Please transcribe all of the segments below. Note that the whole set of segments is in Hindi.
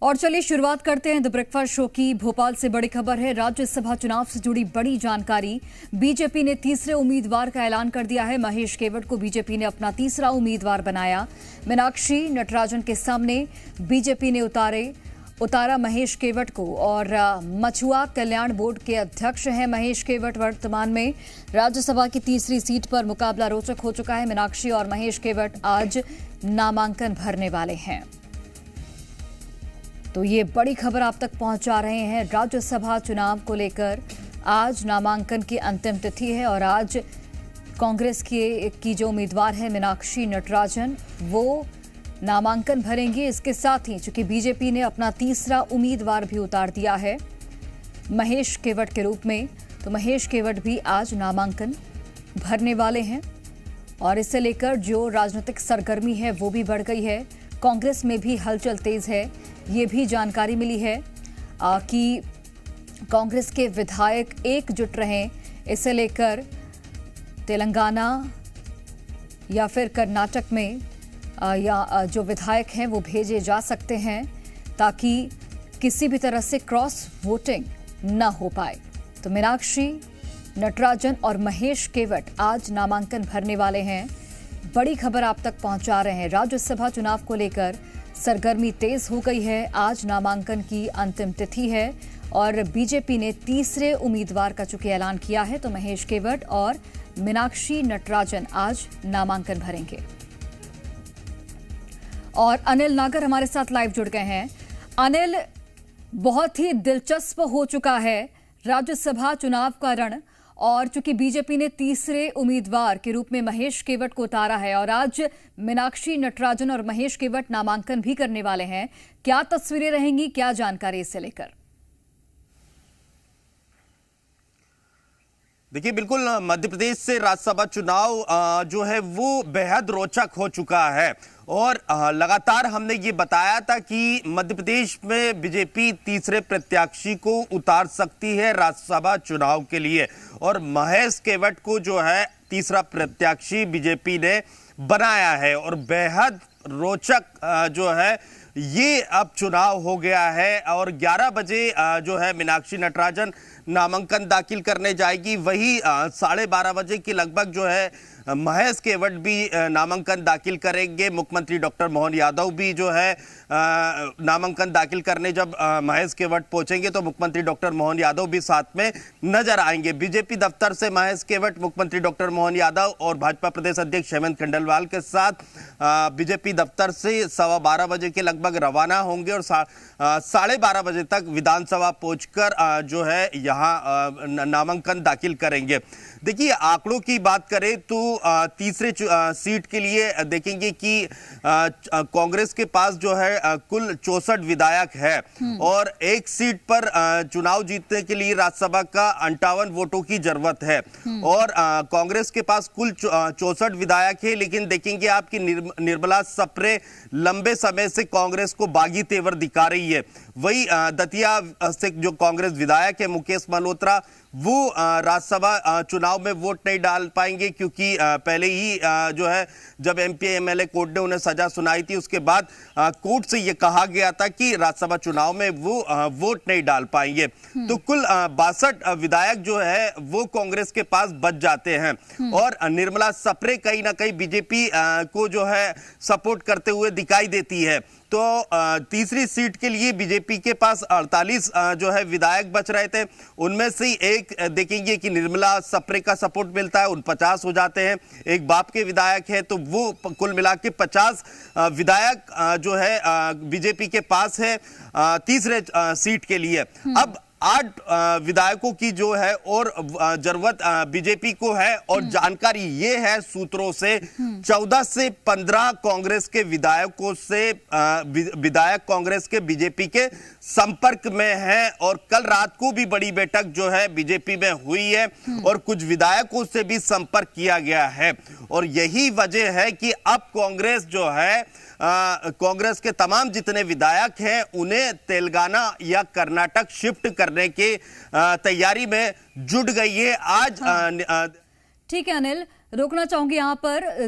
और चलिए शुरुआत करते हैं द ब्रेकफास्ट शो की। भोपाल से बड़ी खबर है, राज्यसभा चुनाव से जुड़ी बड़ी जानकारी। बीजेपी ने तीसरे उम्मीदवार का ऐलान कर दिया है। महेश केवट को बीजेपी ने अपना तीसरा उम्मीदवार बनाया। मीनाक्षी नटराजन के सामने बीजेपी ने उतारा महेश केवट को। और मछुआ कल्याण बोर्ड के अध्यक्ष हैं महेश केवट। वर्तमान में राज्यसभा की तीसरी सीट पर मुकाबला रोचक हो चुका है। मीनाक्षी और महेश केवट आज नामांकन भरने वाले हैं। तो ये बड़ी खबर आप तक पहुंचा रहे हैं। राज्यसभा चुनाव को लेकर आज नामांकन की अंतिम तिथि है और आज कांग्रेस की जो उम्मीदवार है मीनाक्षी नटराजन, वो नामांकन भरेंगे। इसके साथ ही चूंकि बीजेपी ने अपना तीसरा उम्मीदवार भी उतार दिया है महेश केवट के रूप में, तो महेश केवट भी आज नामांकन भरने वाले हैं। और इसे लेकर जो राजनीतिक सरगर्मी है वो भी बढ़ गई है। कांग्रेस में भी हलचल तेज है। ये भी जानकारी मिली है कि कांग्रेस के विधायक एकजुट रहें, इसे लेकर तेलंगाना या फिर कर्नाटक में या जो विधायक हैं वो भेजे जा सकते हैं ताकि किसी भी तरह से क्रॉस वोटिंग न हो पाए। तो मीनाक्षी नटराजन और महेश केवट आज नामांकन भरने वाले हैं। बड़ी खबर आप तक पहुंचा रहे हैं। राज्यसभा चुनाव को लेकर सरगर्मी तेज हो गई है। आज नामांकन की अंतिम तिथि है और बीजेपी ने तीसरे उम्मीदवार का चूंकि ऐलान किया है, तो महेश केवट और मीनाक्षी नटराजन आज नामांकन भरेंगे। और अनिल नागर हमारे साथ लाइव जुड़ गए हैं। अनिल, बहुत ही दिलचस्प हो चुका है राज्यसभा चुनाव का रण, और चूंकि बीजेपी ने तीसरे उम्मीदवार के रूप में महेश केवट को उतारा है और आज मीनाक्षी नटराजन और महेश केवट नामांकन भी करने वाले हैं। क्या तस्वीरें रहेंगी, क्या जानकारी इससे लेकर? देखिए, बिल्कुल मध्य प्रदेश से राज्यसभा चुनाव जो है वो बेहद रोचक हो चुका है और लगातार हमने ये बताया था कि मध्य प्रदेश में बीजेपी तीसरे प्रत्याशी को उतार सकती है राज्यसभा चुनाव के लिए, और महेश केवट को जो है तीसरा प्रत्याशी बीजेपी ने बनाया है। और बेहद रोचक जो है ये अब चुनाव हो गया है। और 11 बजे जो है मीनाक्षी नटराजन नामांकन दाखिल करने जाएगी, वही 12:30 बजे के लगभग जो है महेश केवट भी नामांकन दाखिल करेंगे। मुख्यमंत्री डॉक्टर मोहन यादव भी जो है नामांकन दाखिल करने जब महेश केवट पहुंचेंगे तो मुख्यमंत्री डॉक्टर मोहन यादव भी साथ में नजर आएंगे। बीजेपी दफ्तर से महेश केवट मुख्यमंत्री डॉक्टर मोहन यादव और भाजपा प्रदेश अध्यक्ष हेमंत खंडेलवाल के साथ बीजेपी दफ्तर से 12:15 बजे के लगभग रवाना होंगे और 12:30 बजे तक विधानसभा पहुंचकर जो है यहाँ नामांकन दाखिल करेंगे। देखिए, आंकड़ों की बात करें तो तीसरे सीट के लिए देखेंगे कि कांग्रेस के पास जो है कुल 64 विधायक है और एक सीट पर चुनाव जीतने के लिए राज्यसभा का 58 वोटों की जरूरत है। और कांग्रेस के पास कुल 64 विधायक है, लेकिन देखेंगे आपकी निर्मला सप्रे लंबे समय से कांग्रेस को बागी तेवर दिखा रही है। वही दतिया से जो कांग्रेस विधायक है मुकेश मल्होत्रा, वो राज्यसभा चुनाव में वोट नहीं डाल पाएंगे क्योंकि पहले ही जो है जब एमपी एमएलए कोर्ट ने उन्हें सजा सुनाई थी, उसके बाद कोर्ट से ये कहा गया था कि राज्यसभा चुनाव में वो वोट नहीं डाल पाएंगे। तो कुल 62 विधायक जो है वो कांग्रेस के पास बच जाते हैं। और निर्मला सप्रे कहीं ना कहीं बीजेपी को जो है सपोर्ट करते हुए दिखाई देती है। तो तीसरी सीट के लिए बीजेपी के पास 48 जो है विधायक बच रहे थे, उनमें से एक देखेंगे कि निर्मला सप्रे का सपोर्ट मिलता है, 49 हो जाते हैं। एक बाप के विधायक है तो वो कुल मिला के 50 विधायक जो है बीजेपी के पास है तीसरे सीट के लिए। अब 8 विधायकों की जो है और जरूरत बीजेपी को है। और जानकारी ये है सूत्रों से 14 से 15 कांग्रेस के विधायकों से विधायक कांग्रेस के बीजेपी के संपर्क में हैं। और कल रात को भी बड़ी बैठक जो है बीजेपी में हुई है और कुछ विधायकों से भी संपर्क किया गया है। और यही वजह है कि अब कांग्रेस जो है कांग्रेस के तमाम जितने विधायक हैं उन्हें तेलंगाना या कर्नाटक शिफ्ट करने के तैयारी में जुट गई है आज। ठीक है अनिल, रोकना चाहूंगी यहाँ पर,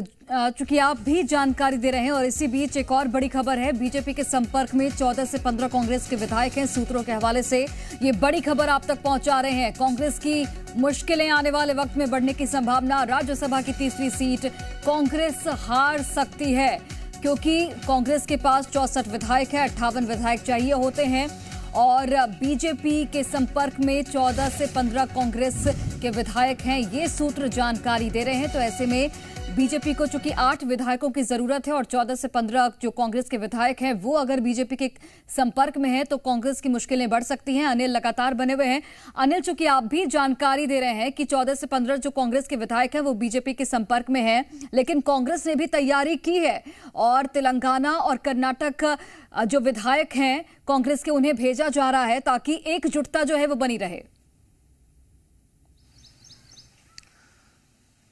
चूंकि आप भी जानकारी दे रहे हैं। और इसी बीच एक और बड़ी खबर है, बीजेपी के संपर्क में 14 से 15 कांग्रेस के विधायक हैं। सूत्रों के हवाले से ये बड़ी खबर आप तक पहुंचा रहे हैं। कांग्रेस की मुश्किलें आने वाले वक्त में बढ़ने की संभावना। राज्यसभा की तीसरी सीट कांग्रेस हार सकती है, क्योंकि कांग्रेस के पास 64 विधायक है, 58 विधायक चाहिए होते हैं। और बीजेपी के संपर्क में 14 से 15 कांग्रेस के विधायक हैं, ये सूत्र जानकारी दे रहे हैं। तो ऐसे में बीजेपी को चूंकि 8 विधायकों की जरूरत है और 14 से 15 जो कांग्रेस के विधायक हैं वो अगर बीजेपी के संपर्क में है तो कांग्रेस की मुश्किलें बढ़ सकती हैं। अनिल लगातार बने हुए हैं। अनिल, चूंकि आप भी जानकारी दे रहे हैं कि 14 से 15 जो कांग्रेस के विधायक हैं वो बीजेपी के संपर्क में हैं, लेकिन कांग्रेस ने भी तैयारी की है और तेलंगाना और कर्नाटक जो विधायक हैं कांग्रेस के, उन्हें भेजा जा रहा है ताकि एकजुटता जो है वो बनी रहे।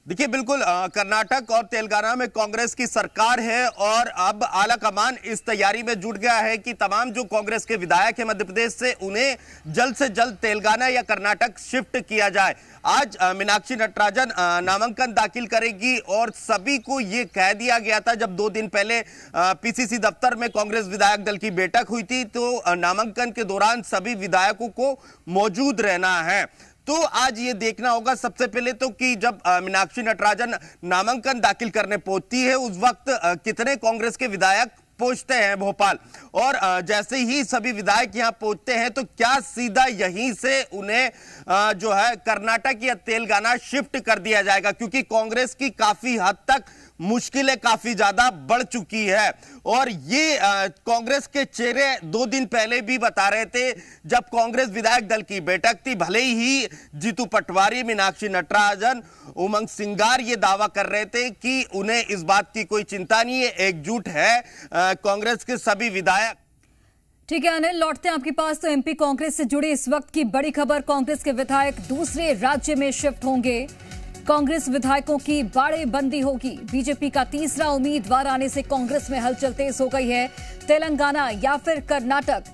देखिए, बिल्कुल कर्नाटक और तेलंगाना में कांग्रेस की सरकार है और अब आला कमान इस तैयारी में जुट गया है कि तमाम जो कांग्रेस के विधायक हैं मध्य प्रदेश से, उन्हें जल्द से जल्द तेलंगाना या कर्नाटक शिफ्ट किया जाए। आज मीनाक्षी नटराजन नामांकन दाखिल करेगी और सभी को ये कह दिया गया था, जब 2 दिन पहले पीसीसी दफ्तर में कांग्रेस विधायक दल की बैठक हुई थी तो नामांकन के दौरान सभी विधायकों को मौजूद रहना है। तो आज ये देखना होगा सबसे पहले तो कि जब मीनाक्षी नटराजन नामांकन दाखिल करने पहुंचती है उस वक्त कितने कांग्रेस के विधायक पहुंचते हैं भोपाल, और जैसे ही सभी विधायक यहां पहुंचते हैं तो क्या सीधा यहीं से उन्हें जो है कर्नाटक या तेलंगाना शिफ्ट कर दिया जाएगा, क्योंकि कांग्रेस की काफी हद तक मुश्किलें काफी ज्यादा बढ़ चुकी है। और ये कांग्रेस के चेहरे 2 दिन पहले भी बता रहे थे, जब कांग्रेस विधायक दल की बैठक थी, भले ही जीतू पटवारी, मीनाक्षी नटराजन, उमंग सिंगार ये दावा कर रहे थे कि उन्हें इस बात की कोई चिंता नहीं है, एकजुट है कांग्रेस के सभी विधायक। ठीक है अनिल, लौटते हैं आपके पास। तो एमपी कांग्रेस से जुड़ी इस वक्त की बड़ी खबर, कांग्रेस के विधायक दूसरे राज्य में शिफ्ट होंगे। कांग्रेस विधायकों की बाड़ेबंदी होगी। बीजेपी का तीसरा उम्मीदवार आने से कांग्रेस में हलचल तेज हो गई है। तेलंगाना या फिर कर्नाटक,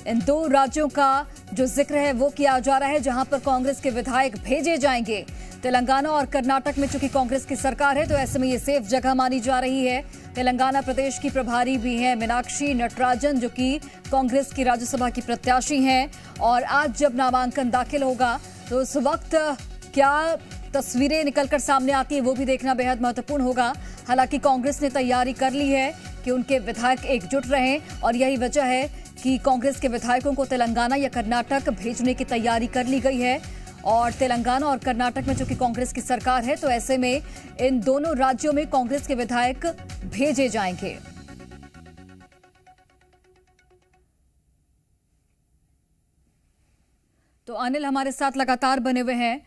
इन 2 राज्यों का जो जिक्र है वो किया जा रहा है जहां पर कांग्रेस के विधायक भेजे जाएंगे। तेलंगाना और कर्नाटक में चूंकि कांग्रेस की सरकार है तो ऐसे में ये सेफ जगह मानी जा रही है। तेलंगाना प्रदेश की प्रभारी भी हैं मीनाक्षी नटराजन, जो कि कांग्रेस की राज्यसभा की प्रत्याशी हैं। और आज जब नामांकन दाखिल होगा तो उस वक्त क्या तस्वीरें निकलकर सामने आती है वो भी देखना बेहद महत्वपूर्ण होगा। हालांकि कांग्रेस ने तैयारी कर ली है कि उनके विधायक एकजुट रहें और यही वजह है कि कांग्रेस के विधायकों को तेलंगाना या कर्नाटक भेजने की तैयारी कर ली गई है। और तेलंगाना और कर्नाटक में चूंकि कांग्रेस की सरकार है तो ऐसे में इन दोनों राज्यों में कांग्रेस के विधायक भेजे जाएंगे। तो अनिल हमारे साथ लगातार बने हुए हैं।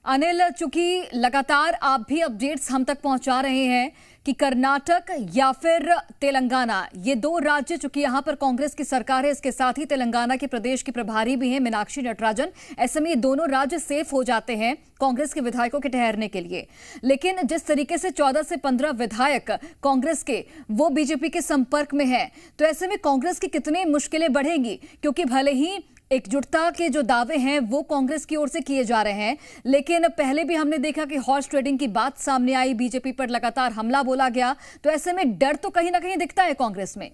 अनिल, चूंकि लगातार आप भी अपडेट्स हम तक पहुंचा रहे हैं कि कर्नाटक या फिर तेलंगाना, ये 2 राज्य, चूंकि यहां पर कांग्रेस की सरकार है, इसके साथ ही तेलंगाना के प्रदेश की प्रभारी भी हैं मीनाक्षी नटराजन, ऐसे में ये दोनों राज्य सेफ हो जाते हैं कांग्रेस के विधायकों के ठहरने के लिए। लेकिन जिस तरीके से 14 से 15 विधायक कांग्रेस के वो बीजेपी के संपर्क में है, तो ऐसे में कांग्रेस की कितनी मुश्किलें बढ़ेंगी, क्योंकि भले ही एकजुटता के जो दावे हैं वो कांग्रेस की ओर से किए जा रहे हैं, लेकिन पहले भी हमने देखा कि हॉर्स ट्रेडिंग की बात सामने आई, बीजेपी पर लगातार हमला बोला गया, तो ऐसे में डर तो कहीं ना कहीं दिखता है कांग्रेस में।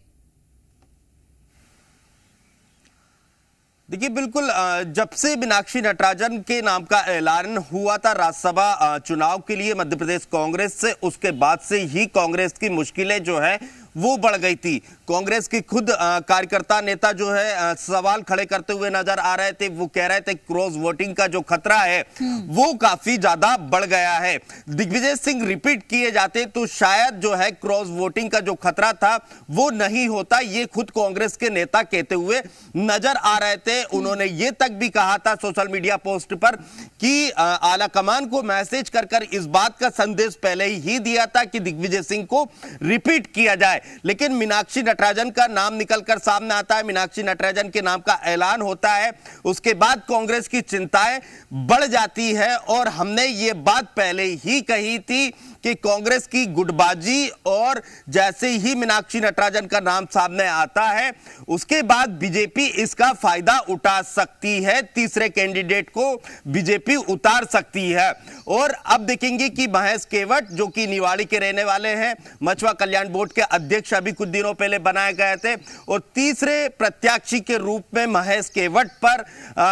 देखिए, बिल्कुल जब से मीनाक्षी नटराजन के नाम का ऐलान हुआ था राज्यसभा चुनाव के लिए मध्य प्रदेश कांग्रेस से, उसके बाद से ही कांग्रेस की मुश्किलें जो है वो बढ़ गई थी। कांग्रेस की खुद कार्यकर्ता नेता जो है सवाल खड़े करते हुए नजर आ रहे थे। वो कह रहे थे क्रॉस वोटिंग का जो खतरा है वो काफी ज्यादा बढ़ गया है। दिग्विजय सिंह रिपीट किए जाते तो शायद जो है क्रॉस वोटिंग का जो खतरा था वो नहीं होता, ये खुद कांग्रेस के नेता कहते हुए नजर आ रहे थे। उन्होंने ये तक भी कहा था सोशल मीडिया पोस्ट पर कि आला कमान को मैसेज कर इस बात का संदेश पहले ही दिया था कि दिग्विजय सिंह को रिपीट किया जाए। लेकिन मीनाक्षी नटराजन का नाम निकलकर सामने आता है, मीनाक्षी नटराजन के नाम का ऐलान होता है, उसके बाद कांग्रेस की चिंताएं बढ़ जाती है। और हमने ये बात पहले ही कही थी कि कांग्रेस की गुटबाजी, और जैसे ही मीनाक्षी नटराजन का नाम सामने आता है उसके बाद बीजेपी इसका फायदा उठा सकती है, तीसरे कैंडिडेट को बीजेपी उतार सकती है। और अब देखेंगे कि महेश केवट जो कि निवाड़ी के रहने वाले हैं, मछुआ कल्याण बोर्ड के अध्यक्ष अभी कुछ दिनों पहले बनाए गए थे, और तीसरे प्रत्याशी के रूप में महेश केवट पर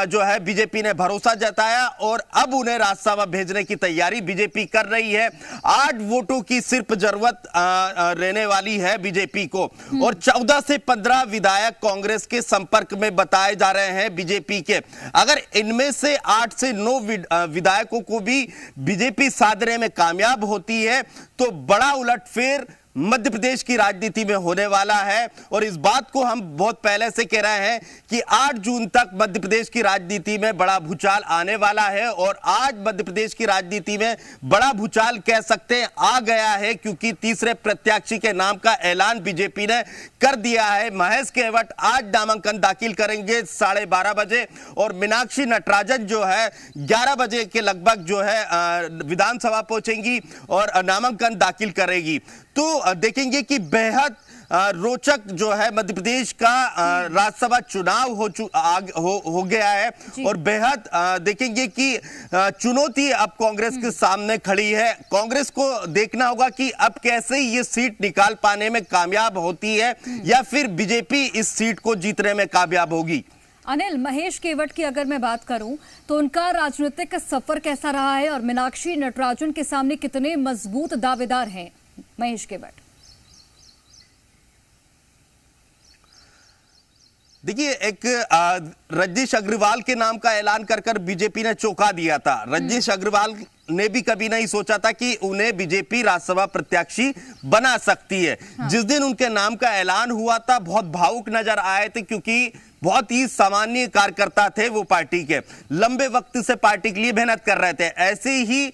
जो है बीजेपी ने भरोसा जताया और अब उन्हें राज्यसभा भेजने की तैयारी बीजेपी कर रही है। 8 वोटों की सिर्फ जरूरत रहने वाली है बीजेपी को, और 14 से 15 विधायक कांग्रेस के संपर्क में बताए जा रहे हैं बीजेपी के। अगर इनमें से 8 से 9 विधायकों को भी बीजेपी साधने में कामयाब होती है तो बड़ा उलटफेर मध्य प्रदेश की राजनीति में होने वाला है। और इस बात को हम बहुत पहले से कह रहे हैं कि 8 जून तक मध्य प्रदेश की राजनीति में बड़ा भूचाल आने वाला है, और आज मध्य प्रदेश की राजनीति में बड़ा भूचाल कह सकते हैं आ गया है, क्योंकि तीसरे प्रत्याशी के नाम का ऐलान बीजेपी ने कर दिया है। महेश केवट आज नामांकन दाखिल करेंगे 12:30 बजे, और मीनाक्षी नटराजन जो है 11 बजे के लगभग जो है विधानसभा पहुंचेंगी और नामांकन दाखिल करेगी। तो देखेंगे कि बेहद रोचक जो है मध्य प्रदेश का राज्यसभा चुनाव हो गया है, और बेहद देखेंगे कि चुनौती अब कांग्रेस के सामने खड़ी है। कांग्रेस को देखना होगा कि अब कैसे ये सीट निकाल पाने में कामयाब होती है, या फिर बीजेपी इस सीट को जीतने में कामयाब होगी। अनिल, महेश केवट की अगर मैं बात करूं तो उनका राजनीतिक सफर कैसा रहा है, और मीनाक्षी नटराजन के सामने कितने मजबूत दावेदार हैं महेश केवट? देखिए, एक रजनीश अग्रवाल के नाम का ऐलान कर बीजेपी ने चौंका दिया था। रजनीश अग्रवाल ने भी कभी नहीं सोचा था कि उन्हें बीजेपी राज्यसभा प्रत्याशी बना सकती है। हाँ। जिस दिन उनके नाम का ऐलान हुआ था बहुत भावुक नजर आए थे, क्योंकि बहुत ही सामान्य कार्यकर्ता थे वो पार्टी के, लंबे वक्त से पार्टी के लिए मेहनत कर रहे थे। ऐसे ही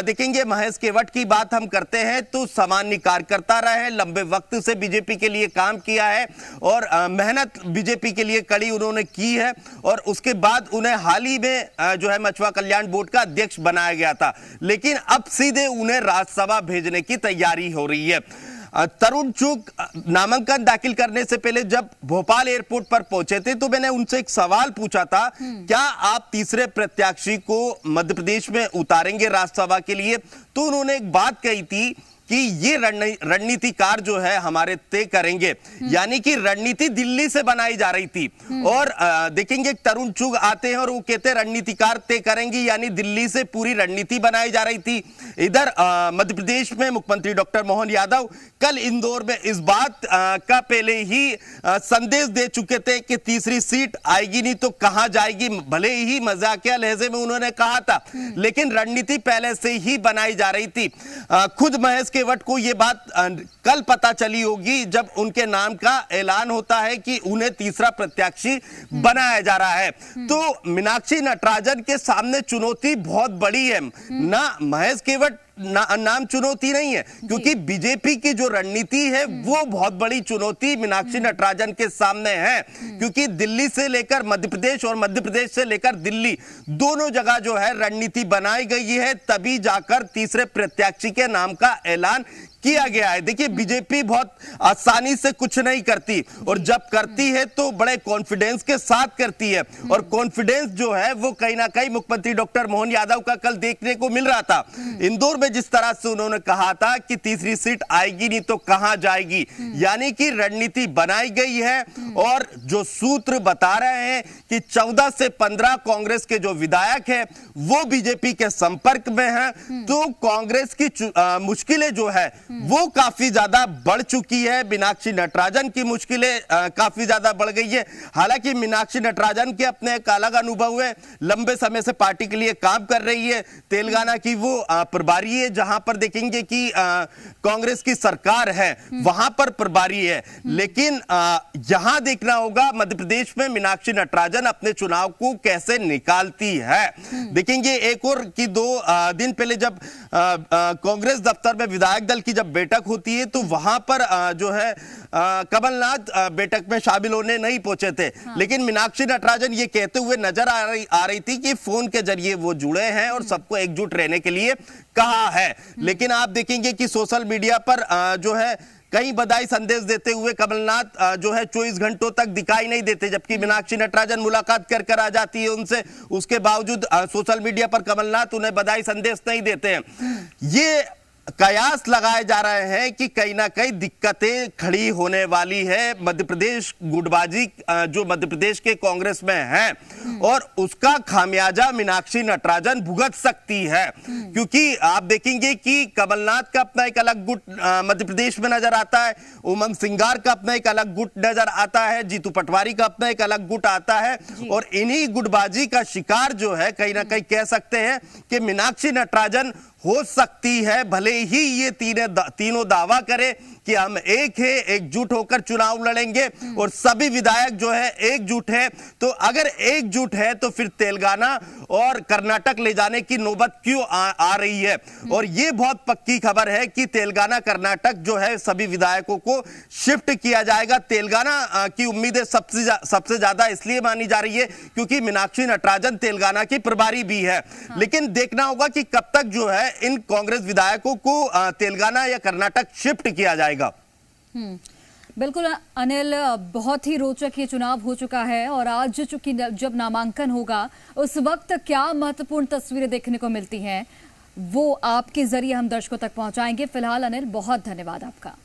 देखेंगे महेश केवट की बात हम करते हैं तो सामान्य कार्यकर्ता रहे, लंबे वक्त से बीजेपी के लिए काम किया है और मेहनत बीजेपी के लिए कड़ी उन्होंने की है, और उसके बाद उन्हें हाल ही में जो है मछुआ कल्याण बोर्ड का अध्यक्ष बनाया गया था। लेकिन अब सीधे उन्हें राज्यसभा भेजने की तैयारी हो रही है। तरुण चुग नामांकन दाखिल करने से पहले जब भोपाल एयरपोर्ट पर पहुंचे थे तो मैंने उनसे एक सवाल पूछा था, क्या आप तीसरे प्रत्याशी को मध्य प्रदेश में उतारेंगे राज्यसभा के लिए? तो उन्होंने एक बात कही थी कि ये रणनीतिकार जो है हमारे तय करेंगे, यानी कि रणनीति दिल्ली से बनाई जा रही थी। और देखेंगे तरुण चुग आते हैं और वो कहते हैं रणनीतिकार तय करेंगे, यानी दिल्ली से पूरी रणनीति बनाई जा रही थी। इधर मध्य प्रदेश में मुख्यमंत्री डॉक्टर मोहन यादव कल इंदौर में इस बात का पहले ही संदेश दे चुके थे कि तीसरी सीट आएगी नहीं तो कहां जाएगी, भले ही मजाकिया लहजे में उन्होंने कहा था, लेकिन रणनीति पहले से ही बनाई जा रही थी। खुद महेश केवट को यह बात कल पता चली होगी जब उनके नाम का ऐलान होता है कि उन्हें तीसरा प्रत्याशी बनाया जा रहा है। तो मीनाक्षी नटराजन के सामने चुनौती बहुत बड़ी है ना, महेश केवट नाम चुनौती नहीं है, क्योंकि बीजेपी की जो रणनीति है वो बहुत बड़ी चुनौती मीनाक्षी नटराजन के सामने है, क्योंकि दिल्ली से लेकर मध्य प्रदेश और मध्य प्रदेश से लेकर दिल्ली दोनों जगह जो है रणनीति बनाई गई है, तभी जाकर तीसरे प्रत्याशी के नाम का ऐलान किया गया है। देखिए, बीजेपी बहुत आसानी से कुछ नहीं करती, और जब करती है तो बड़े कॉन्फिडेंस के साथ करती है, और कॉन्फिडेंस जो है वो कहीं ना कहीं मुख्यमंत्री डॉक्टर मोहन यादव का कल देखने को मिल रहा था। इंदौर में जिस तरह से उन्होंने कहा था कि तीसरी सीट आएगी नहीं तो कहां जाएगी, यानी कि रणनीति बनाई गई है। और जो सूत्र बता रहे हैं कि 14 से 15 कांग्रेस के जो विधायक है वो बीजेपी के संपर्क में है, तो कांग्रेस की मुश्किलें जो है वो काफी ज्यादा बढ़ चुकी है। मीनाक्षी नटराजन की मुश्किलें काफी ज्यादा बढ़ गई है। हालांकि मीनाक्षी नटराजन के अपने एक अलग अनुभव है, लंबे समय से पार्टी के लिए काम कर रही है, तेलंगाना की वो प्रभारी है, जहां पर देखेंगे कि कांग्रेस की सरकार है वहां पर प्रभारी है। लेकिन यहां देखना होगा मध्य प्रदेश में मीनाक्षी नटराजन अपने चुनाव को कैसे निकालती है। देखेंगे एक और कि 2 दिन पहले जब कांग्रेस दफ्तर में विधायक दल की जब बैठक होती है तो वहां पर जो है कमलनाथ बैठक में शामिल होने नहीं पहुंचे थे। लेकिन मीनाक्षी नटराजन ये कहते हुए नजर आ रही थी कि फोन के जरिए वो जुड़े हैं और सबको एकजुट रहने के लिए कहा है। लेकिन आप देखेंगे कि सोशल मीडिया पर जो है कई बधाई संदेश देते हुए कमलनाथ जो है 24 घंटों तक दिखाई नहीं देते, जबकि मीनाक्षी नटराजन मुलाकात कर आ जाती है उनसे। उसके बावजूद सोशल मीडिया पर कमलनाथ उन्हें बधाई संदेश नहीं देते हैं। ये कयास लगाए जा रहे हैं कि कहीं ना कहीं दिक्कतें खड़ी होने वाली है। मध्य प्रदेश गुटबाजी जो मध्य प्रदेश के कांग्रेस में है और उसका खामियाजा मीनाक्षी नटराजन भुगत सकती है, क्योंकि आप देखेंगे कि कमलनाथ का अपना एक अलग गुट मध्य प्रदेश में नजर आता है, उमंग सिंगार का अपना एक अलग गुट नजर आता है, जीतू पटवारी का अपना एक अलग गुट आता है। और इन्हीं गुटबाजी का शिकार जो है कहीं ना कहीं कह सकते हैं कि मीनाक्षी नटराजन हो सकती है। भले ही ये तीनों दावा करे कि हम एक है, एकजुट होकर चुनाव लड़ेंगे और सभी विधायक जो है एकजुट है, तो अगर एकजुट है तो फिर तेलंगाना और कर्नाटक ले जाने की नौबत क्यों आ रही है। और ये बहुत पक्की खबर है कि तेलंगाना कर्नाटक जो है सभी विधायकों को शिफ्ट किया जाएगा। तेलंगाना की उम्मीदें सबसे ज्यादा इसलिए मानी जा रही है क्योंकि मीनाक्षी नटराजन तेलंगाना की प्रभारी भी है। लेकिन देखना होगा कि कब तक जो है इन कांग्रेस विधायकों को तेलंगाना या कर्नाटक शिफ्ट किया जाएगा। बिल्कुल अनिल, बहुत ही रोचक ये चुनाव हो चुका है और आज चूंकि जब नामांकन होगा उस वक्त क्या महत्वपूर्ण तस्वीरें देखने को मिलती हैं वो आपके जरिए हम दर्शकों तक पहुंचाएंगे। फिलहाल अनिल, बहुत धन्यवाद आपका।